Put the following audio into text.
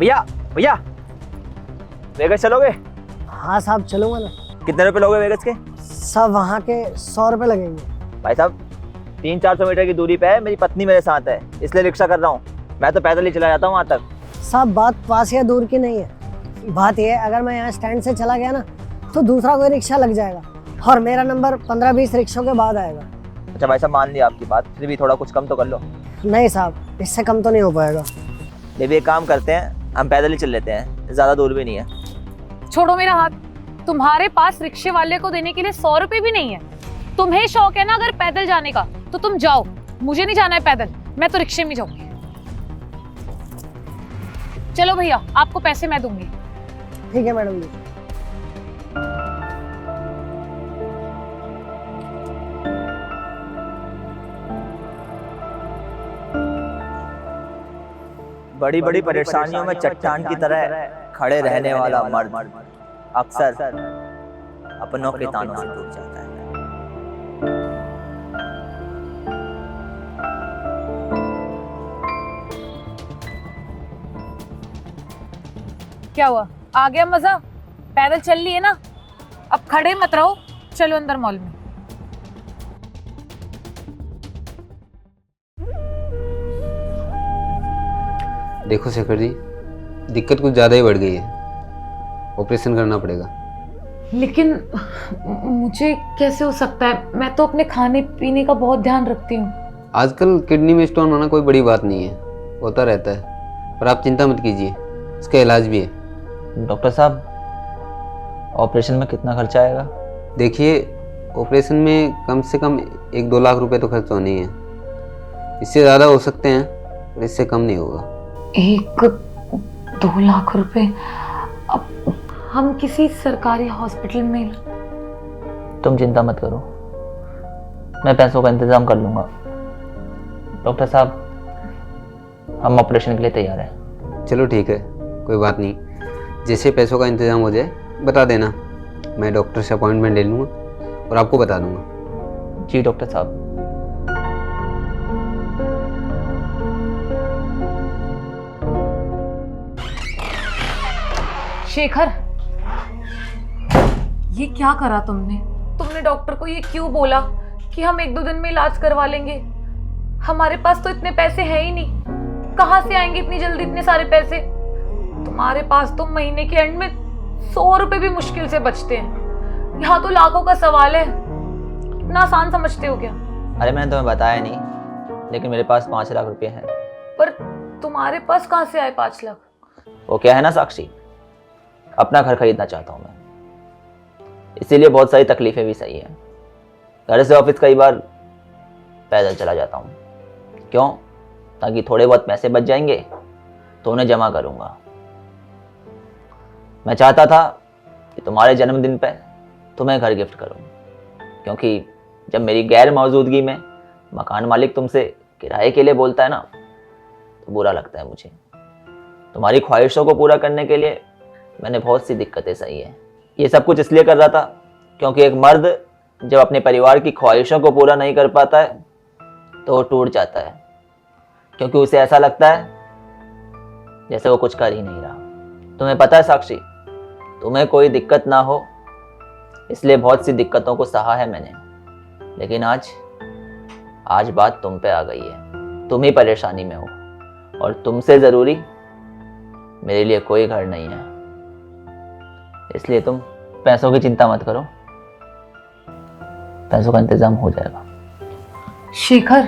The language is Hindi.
भैया भैया, वेगस चलोगे? हाँ साहब चलूंगा ना। कितने रुपए लोगे वेगस के? सब वहाँ के 100 रुपये लगेंगे। भाई साहब 300-400 मीटर की दूरी पे है, मेरी पत्नी मेरे साथ है, इसलिए रिक्शा कर रहा हूँ। मैं तो पैदल ही चला जाता हूँ वहाँ तक। साहब बात पास या दूर की नहीं है, बात यह है अगर मैं यहाँ स्टैंड से चला गया ना तो दूसरा कोई रिक्शा लग जाएगा और मेरा नंबर 15-20 रिक्शों के बाद आएगा। अच्छा भाई साहब, मान लिया आपकी बात, फिर भी थोड़ा कुछ कम तो कर लो। नहीं साहब, इससे कम तो नहीं हो पाएगा। ये भी एक काम करते हैं, हम पैदल ही चल लेते हैं, ज़्यादा दूर भी नहीं है। छोड़ो मेरा हाथ। तुम्हारे पास रिक्शे वाले को देने के लिए 100 रुपए भी नहीं है। तुम्हें शौक है ना अगर पैदल जाने का तो तुम जाओ, मुझे नहीं जाना है पैदल, मैं तो रिक्शे में जाऊंगी। चलो भैया, आपको पैसे मैं दूंगी। ठीक है मैडम जी। बड़ी बड़ी परेशानियों में चट्टान की तरह खड़े रहने वाला मर्द अक्सर अपनों के तानों से टूट जाता है। क्या हुआ, आ गया मजा? पैदल चल लिए ना, अब खड़े मत रहो, चलो अंदर मॉल में। देखो शेखर जी, दिक्कत कुछ ज़्यादा ही बढ़ गई है, ऑपरेशन करना पड़ेगा। लेकिन मुझे कैसे हो सकता है? मैं तो अपने खाने पीने का बहुत ध्यान रखती हूँ। आजकल किडनी में स्टोन होना कोई बड़ी बात नहीं है, होता रहता है, पर आप चिंता मत कीजिए, इसका इलाज भी है। डॉक्टर साहब, ऑपरेशन में कितना खर्चा आएगा? देखिए, ऑपरेशन में कम से कम 1-2 लाख रुपए तो खर्च होने ही है। इससे ज़्यादा हो सकते हैं पर इससे कम नहीं होगा। 1-2 लाख रुपए? अब हम किसी सरकारी हॉस्पिटल में। तुम चिंता मत करो, मैं पैसों का इंतजाम कर लूँगा। डॉक्टर साहब, हम ऑपरेशन के लिए तैयार हैं। चलो ठीक है, कोई बात नहीं, जैसे पैसों का इंतजाम हो जाए बता देना, मैं डॉक्टर से अपॉइंटमेंट ले लूँगा और आपको बता दूँगा। जी डॉक्टर साहब। शेखर, ये क्या करा तुमने? तुमने डॉक्टर को ये क्यों बोला कि हम 1-2 दिन में इलाज करवा लेंगे? हमारे पास तो इतने पैसे हैं ही नहीं, कहाँ से आएंगे इतनी जल्दी इतने सारे पैसे? तुम्हारे पास तो महीने के एंड में 100 रुपए भी मुश्किल से बचते हैं, यहाँ तो लाखों का सवाल है। इतना आसान समझते हो क्या? अरे मैंने तुम्हें बताया नहीं, लेकिन मेरे पास 5 लाख रुपए हैं। पर तुम्हारे पास कहाँ से आए 5 लाख? वो क्या है ना साक्षी, अपना घर खरीदना चाहता हूँ मैं, इसीलिए बहुत सारी तकलीफें भी सही हैं। घर से ऑफिस कई बार पैदल चला जाता हूँ। क्यों? ताकि थोड़े बहुत पैसे बच जाएंगे तो उन्हें जमा करूँगा। मैं चाहता था कि तुम्हारे जन्मदिन पे तुम्हें घर गिफ्ट करूँ, क्योंकि जब मेरी गैर मौजूदगी में मकान मालिक तुमसे किराए के लिए बोलता है ना, तो बुरा लगता है मुझे। तुम्हारी ख्वाहिशों को पूरा करने के लिए मैंने बहुत सी दिक्कतें सही है। ये सब कुछ इसलिए कर रहा था क्योंकि एक मर्द जब अपने परिवार की ख्वाहिशों को पूरा नहीं कर पाता है तो वो टूट जाता है, क्योंकि उसे ऐसा लगता है जैसे वो कुछ कर ही नहीं रहा। तुम्हें पता है साक्षी, तुम्हें कोई दिक्कत ना हो इसलिए बहुत सी दिक्कतों को सहा है मैंने, लेकिन आज बात तुम पे आ गई है। तुम ही परेशानी में हो और तुमसे ज़रूरी मेरे लिए कोई घर नहीं है, इसलिए तुम पैसों की चिंता मत करो, पैसों का इंतजाम हो जाएगा। शेखर,